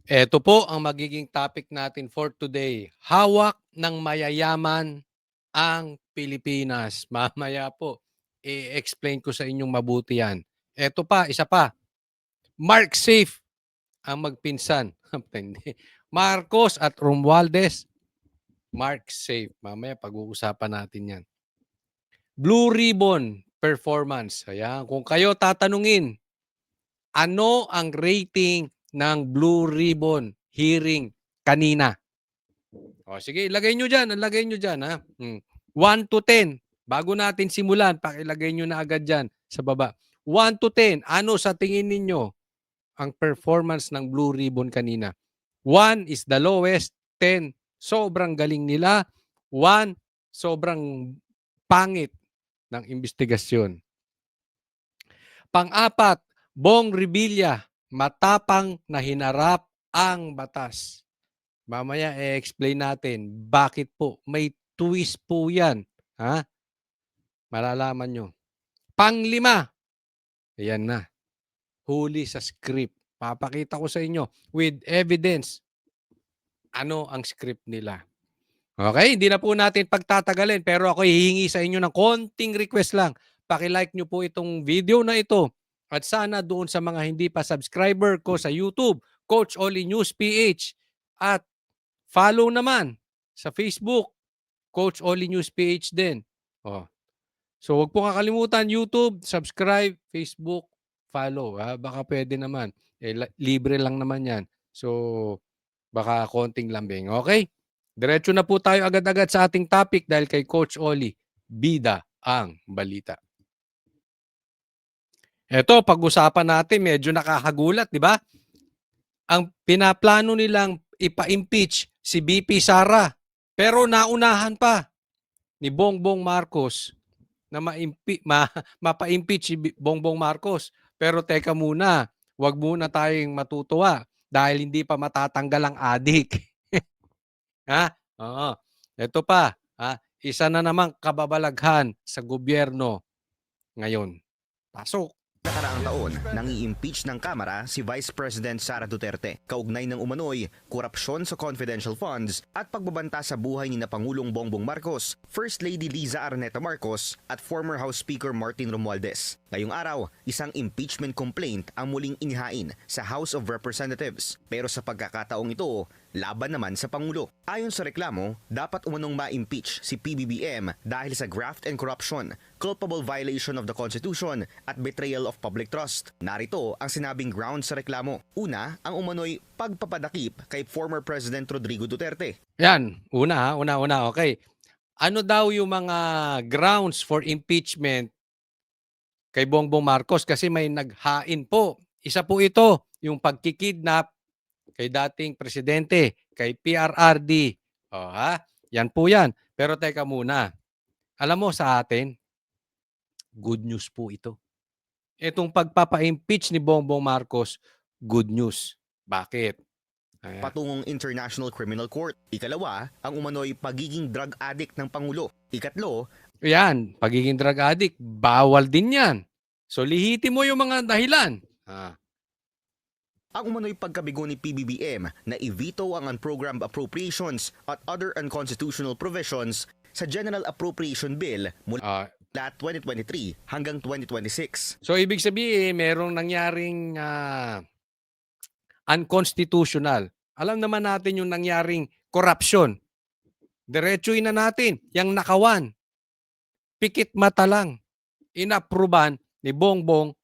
Eto po ang magiging topic natin for today. Hawak ng mayayaman ang Pilipinas. Mamaya po, i-explain ko sa inyong mabuti yan. Eto pa, isa pa. Mark Safe ang magpinsan. Hindi. Marcos at Romualdez. Mark Safe. Mamaya pag-uusapan natin yan. Blue Ribbon Performance. Ayan. Kung kayo tatanungin, ano ang rating ng Blue Ribbon hearing kanina? O sige, ilagay nyo dyan. Ilagay nyo dyan. Ha? 1 to 10. Bago natin simulan, pakilagay nyo na agad dyan sa baba. 1 to 10. Ano sa tingin ninyo ang performance ng Blue Ribbon kanina? 1 is the lowest. 10, sobrang galing nila. 1, sobrang pangit ng investigasyon. Pang-apat, Bong Revilla, matapang na hinarap ang batas. Mamaya i-explain natin bakit po. May twist po yan. Ha? Malalaman nyo. Pang-5, ayan na. Huli sa script. Papakita ko sa inyo with evidence ano ang script nila. Okay, hindi na po natin pagtatagalin pero ako hihingi sa inyo ng konting request lang. Paki-like nyo po itong video na ito. At sana doon sa mga hindi pa subscriber ko sa YouTube, Coach Oli News PH. At follow naman sa Facebook, Coach Oli News PH din. Oh. So wag po kakalimutan YouTube, subscribe, Facebook, follow. Baka pwede naman. Libre lang naman yan. So baka konting lambing. Okay? Diretso na po tayo agad-agad sa ating topic dahil kay Coach Oli, bida ang balita. Ito, pag-usapan natin, medyo nakakagulat, di ba? Ang pinaplano nilang ipa-impeach si BP Sara, pero naunahan pa ni Bongbong Marcos na mapa-impeach si Bongbong Marcos. Pero teka muna, wag muna tayong matutuwa dahil hindi pa matatanggal ang adik. Ha? Oo. Ito pa, isa na namang kababalaghan sa gobyerno ngayon. Pasok. Nakaraang taon, nang i-impeach ng Kamara si Vice President Sara Duterte kaugnay ng umano'y korupsyon sa confidential funds at pagbabanta sa buhay ni na Pangulong Bongbong Marcos, First Lady Liza Araneta Marcos at former House Speaker Martin Romualdez. Ngayong araw, isang impeachment complaint ang muling inihain sa House of Representatives. Pero sa pagkakataong ito, laban naman sa Pangulo. Ayon sa reklamo, dapat umanong ma-impeach si PBBM dahil sa graft and corruption, culpable violation of the Constitution at betrayal of public trust. Narito ang sinabing grounds sa reklamo. Una, ang umano'y pagpapadakip kay former President Rodrigo Duterte. Yan, una, okay. Ano daw yung mga grounds for impeachment kay Bongbong Marcos? Kasi may naghain po. Isa po ito, yung pagkikidnap kay dating presidente, kay PRRD. Yan po yan. Pero teka muna. Alam mo sa atin, good news po ito. Itong pagpapa-impeach ni Bongbong Marcos, good news. Bakit? Patungong International Criminal Court. Ikalawa, ang umano'y pagiging drug addict ng Pangulo. Ikatlo, yan, pagiging drug addict, bawal din yan. So lihitin mo yung mga dahilan. Ang umano'y pagkabigo ni PBBM na i-veto ang unprogrammed appropriations at other unconstitutional provisions sa General Appropriation Bill mula 2023 hanggang 2026. So ibig sabihin, merong nangyaring unconstitutional. Alam naman natin yung nangyaring corruption. Diretsuin na natin, yung nakawan. Pikit mata lang. Inapruban ni Bongbong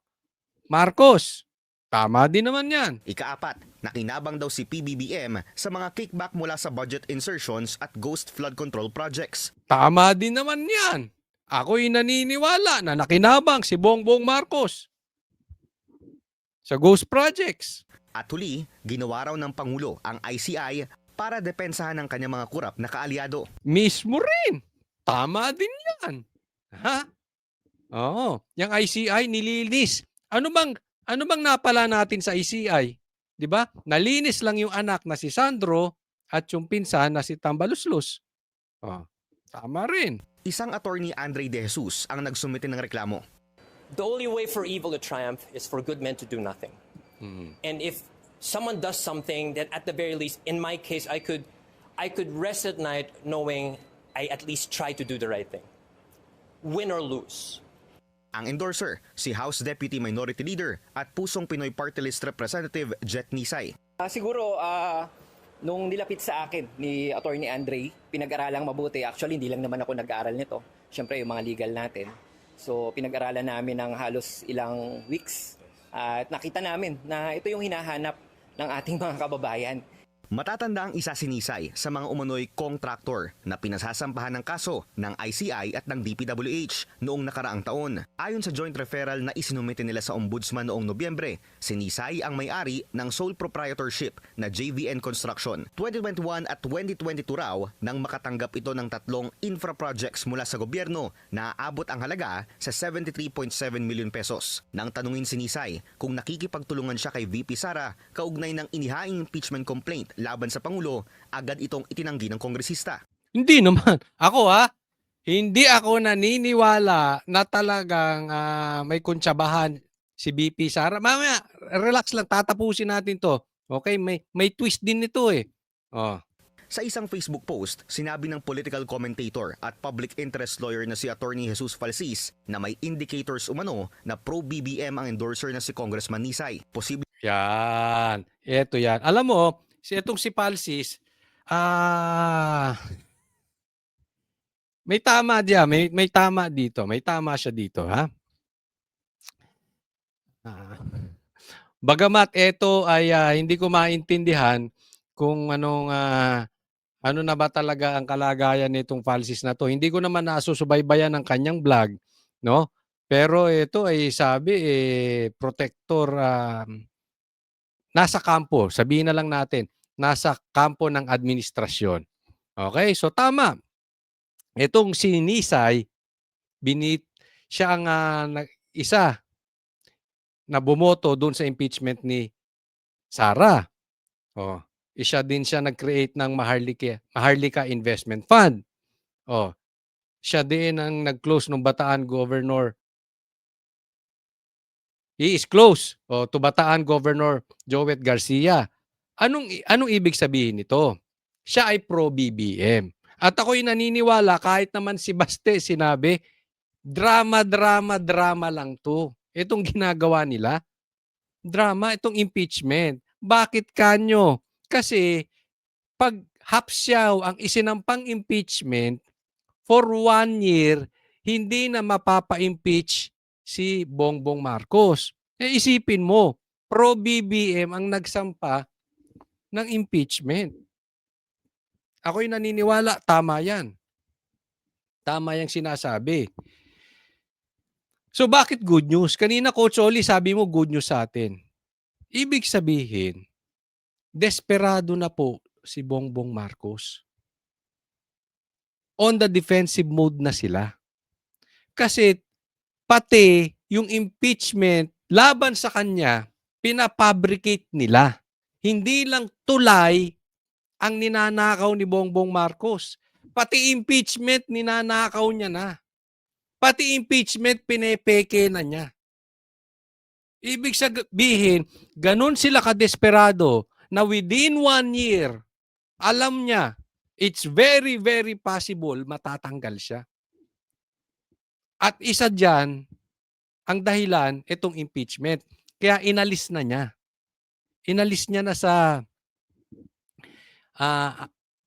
Marcos. Tama din naman yan. Ikaapat, nakinabang daw si PBBM sa mga kickback mula sa budget insertions at ghost flood control projects. Tama din naman yan. Ako'y naniniwala na nakinabang si Bongbong Marcos sa ghost projects. At huli, ginawa raw ng Pangulo ang ICI para depensahan ang kanyang mga kurap na kaalyado. Mismo rin. Tama din yan. Oo. Yung ICI nilinis. Ano bang napala natin sa ICI? 'Di ba? Nalinis lang yung anak na si Sandro at yung pinsan na si Tambaluslos. Tama rin. Isang attorney Andre De Jesus ang nagsumite ng reklamo. The only way for evil to triumph is for good men to do nothing. And if someone does something that at the very least, in my case, I could rest at night knowing I at least try to do the right thing. Win or lose. Ang endorser, si House Deputy Minority Leader at Pusong Pinoy Party List Representative Jet Nisay. Siguro, nung nilapit sa akin ni Attorney Andre, pinag-aralang mabuti. Actually, hindi lang naman ako nag-aaral nito. Siyempre, yung mga legal natin. So, pinag-aralan namin ng halos ilang weeks. At nakita namin na ito yung hinahanap ng ating mga kababayan. Matatanda ang isa si Nisay sa mga umano'y contractor na pinasasampahan ng kaso ng ICI at ng DPWH noong nakaraang taon. Ayon sa joint referral na isinumite nila sa Ombudsman noong Nobyembre, si Nisay ang may-ari ng sole proprietorship na JVN Construction. 2021 at 2022 raw nang makatanggap ito ng 3 infra projects mula sa gobyerno na aabot ang halaga sa 73.7 million pesos. Nang tanungin si Nisay kung nakikipagtulungan siya kay VP Sara kaugnay ng inihaing impeachment complaint laban sa Pangulo, agad itong itinanggi ng kongresista. Hindi naman. Ako hindi ako naniniwala na talagang may kuntsabahan si BP Sara. Mamaya, relax lang, tatapusin natin to. Okay, may twist din nito eh. Oh. Sa isang Facebook post, sinabi ng political commentator at public interest lawyer na si Attorney Jesus Falsis na may indicators umano na pro-BBM ang endorser na si Congressman Nisay. Posible Yan. Ito yan. Alam mo, itong si Falsis, may tama diyan, may tama dito. May tama siya dito, ha? Bagamat ito ay hindi ko maintindihan kung ano na ba talaga ang kalagayan nitong Falsis na to. Hindi ko naman nasusubaybayan ang kanyang vlog, no? Pero ito ay sabi protector nasa kampo, sabihin na lang natin, nasa kampo ng administrasyon. Okay? So tama. Itong si Nisay, siya ang isa na bumoto doon sa impeachment ni Sara. Oh, siya nag-create ng Maharlika Investment Fund. Oh, siya din ang nag-close ng Bataan Governor. He is close to Bataan Governor Joet Garcia. Anong ibig sabihin nito? Siya ay pro-BBM. At ako'y naniniwala kahit naman si Baste sinabi, drama lang to. Itong ginagawa nila, drama, itong impeachment. Bakit kanyo? Kasi pag hapsyaw ang isinampang impeachment, for 1 year, hindi na mapapa-impeach si Bongbong Marcos. Isipin mo, pro-BBM ang nagsampa ng impeachment. Ako'y naniniwala, tama yan. Tama yung sinasabi. So bakit good news? Kanina Coach Oli, sabi mo good news sa atin. Ibig sabihin, desperado na po si Bongbong Marcos. On the defensive mode na sila. Kasi pati yung impeachment laban sa kanya, pinapabricate nila. Hindi lang tulay ang ninanakaw ni Bongbong Marcos. Pati impeachment, ninanakaw niya na. Pati impeachment, pinepeke na niya. Ibig sabihin, ganun sila kadesperado na within 1 year, alam niya, it's very, very possible matatanggal siya. At isa dyan, ang dahilan, itong impeachment. Kaya inalis na niya. Inalis niya na sa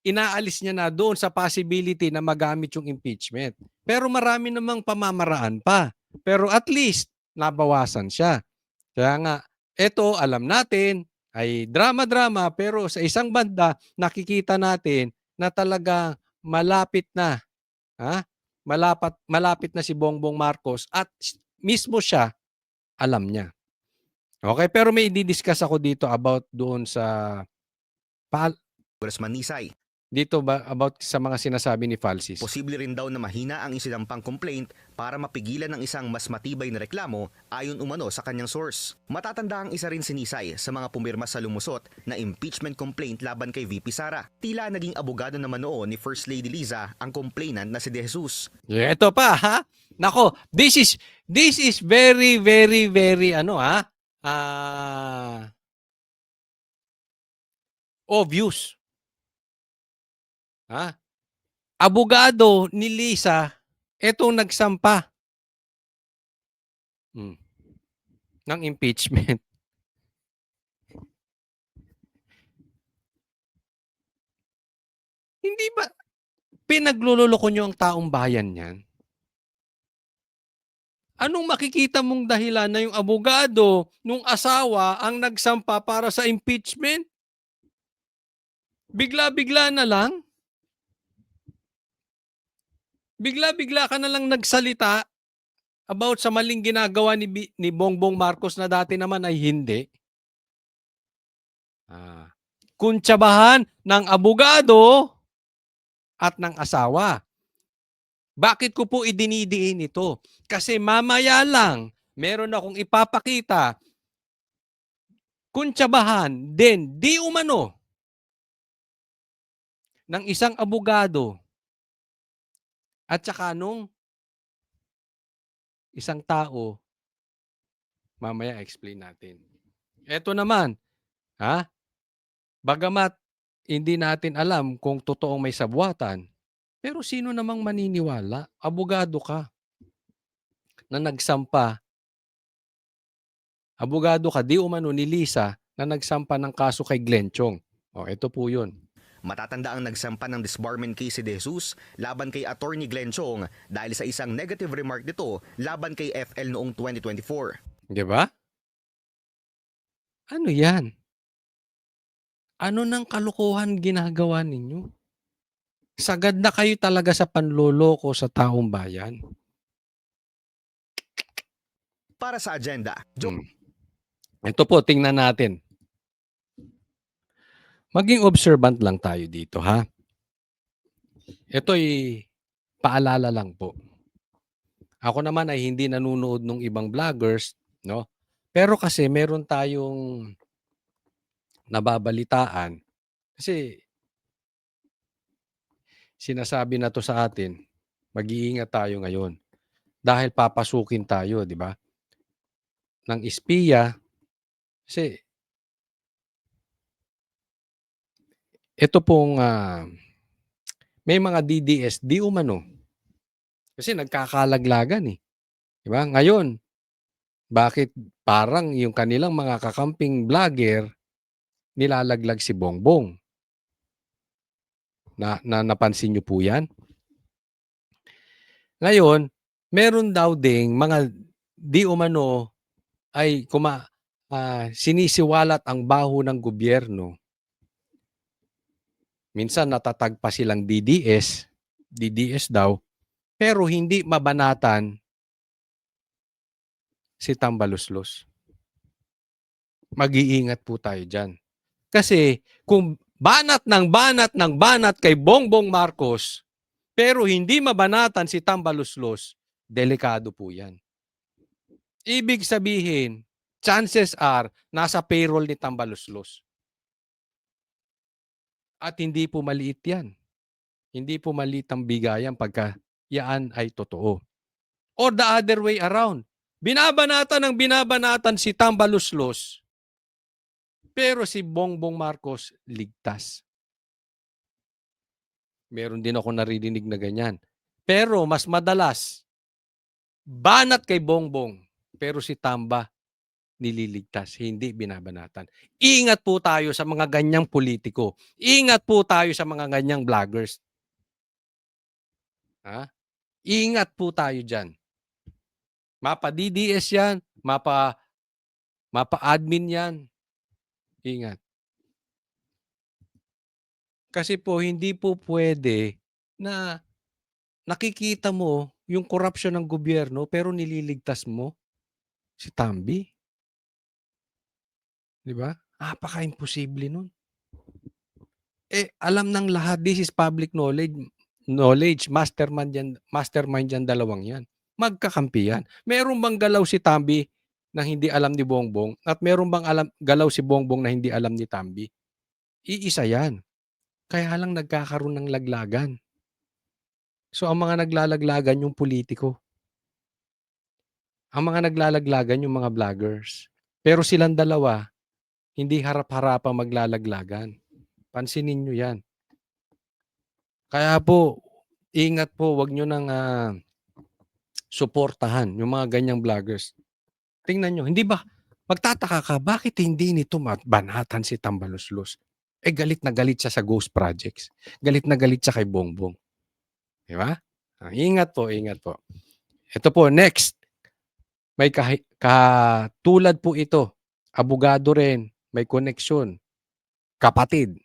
inaalis niya na doon sa possibility na magamit yung impeachment. Pero marami namang pamamaraan pa. Pero at least, nabawasan siya. Kaya nga, ito alam natin, ay drama-drama, pero sa isang banda, nakikita natin na talaga malapit na. Malapit na si Bongbong Marcos at mismo siya, alam niya. Okay, pero may i-discuss ako dito about doon sa Congressman Nisay. dito ba about sa mga sinasabi ni Falsis. Posible rin daw na mahina ang isinampang complaint para mapigilan ng isang mas matibay na reklamo ayon umano sa kanyang source. Matatanda ang isa rin si Nisay sa mga pumirma sa lumusot na impeachment complaint laban kay VP Sara. Tila naging abogado naman noon ni First Lady Liza ang complainant na si De Jesus. Ito pa ha. Nako, this is very Obvious. Ha? Abogado ni Lisa, etong nagsampa ng impeachment. Hindi ba pinagluloloko nyo ang taong bayan niyan? Anong makikita mong dahilan na yung abogado nung asawa ang nagsampa para sa impeachment? Bigla-bigla na lang? Bigla-bigla ka na lang nagsalita about sa maling ginagawa ni Bongbong Marcos na dati naman ay hindi? Kuntsabahan ng abogado at ng asawa. Bakit ko po idinidiin ito? Kasi mamaya lang, meron akong ipapakita, kuntsabahan din, di umano, ng isang abogado at saka nung isang tao, mamaya explain natin. Ito naman, bagamat hindi natin alam kung totoong may sabwatan, pero sino namang maniniwala? Abogado ka na nagsampa. Abogado ka, di umano ni Lisa na nagsampa ng kaso kay Glenn Chong. Ito po yun. Matatanda ang nagsampa ng disbarment case si De Jesus laban kay Attorney Glenn Chong dahil sa isang negative remark nito laban kay FL noong 2024. Di ba? Ano yan? Ano nang kalokohan ginagawa ninyo? Sagad na kayo talaga sa panloloko sa taong bayan. Para sa agenda, Ito po, tingnan natin. Maging observant lang tayo dito, ha? Ito'y paalala lang po. Ako naman ay hindi nanonood ng ibang vloggers, no? Pero kasi meron tayong nababalitaan. Kasi sinasabi na to sa atin, mag-iingat tayo ngayon. Dahil papasukin tayo, di ba? Ng espiya. Kasi ito pong may mga DDS, di umano. Kasi nagkakalaglagan eh. Di ba? Ngayon, bakit parang yung kanilang mga kakamping vlogger nilalaglag si Bongbong? Na napansin niyo po yan? Ngayon, meron daw ding mga di umano ay sinisiwalat ang baho ng gobyerno. Minsan natatag pa silang DDS daw, pero hindi mabanatan si Tambaluslos. Mag-iingat po tayo dyan. Kasi kung banat kay Bongbong Marcos, pero hindi mabanatan si Tambaluslos, delikado po yan. Ibig sabihin, chances are, nasa payroll ni Tambaluslos. At hindi po maliit yan. Hindi po maliit ang bigayan pagka yan ay totoo. Or the other way around. Binabanatan si Tambaluslos, pero si Bongbong Marcos ligtas. Meron din ako naririnig na ganyan. Pero mas madalas, banat kay Bongbong, pero si Tamba nililigtas, hindi binabanatan. Ingat po tayo sa mga ganyang politiko. Ingat po tayo sa mga ganyang vloggers. Ingat po tayo dyan. Mapa-DDS yan, mapa-admin yan. Ingat. Kasi po, hindi po pwede na nakikita mo yung korupsyon ng gobyerno pero nililigtas mo si Tambi. Di ba? Napaka-imposible nun. Alam ng lahat, this is public knowledge, mastermind yan, dalawang yan. Magkakampi yan. Meron bang galaw si Tambi na hindi alam ni Bongbong at meron bang galaw si Bongbong na hindi alam ni Tambi? Iisa yan. Kaya lang nagkakaroon ng laglagan. So ang mga naglalaglagan yung politiko. Ang mga naglalaglagan yung mga vloggers. Pero silang dalawa, hindi harap-harapang maglalaglagan. Pansinin nyo yan. Kaya po, ingat po, wag nyo nang suportahan yung mga ganyang vloggers. Tingnan nyo, hindi ba, magtataka ka, bakit hindi nito banatan si Tambaluslos? Eh, galit na galit siya sa Ghost Projects. Galit na galit siya kay Bongbong. Di ba? Ingat po, ingat po. Ito po, next. May katulad po ito. Abogado rin, may koneksyon. Kapatid.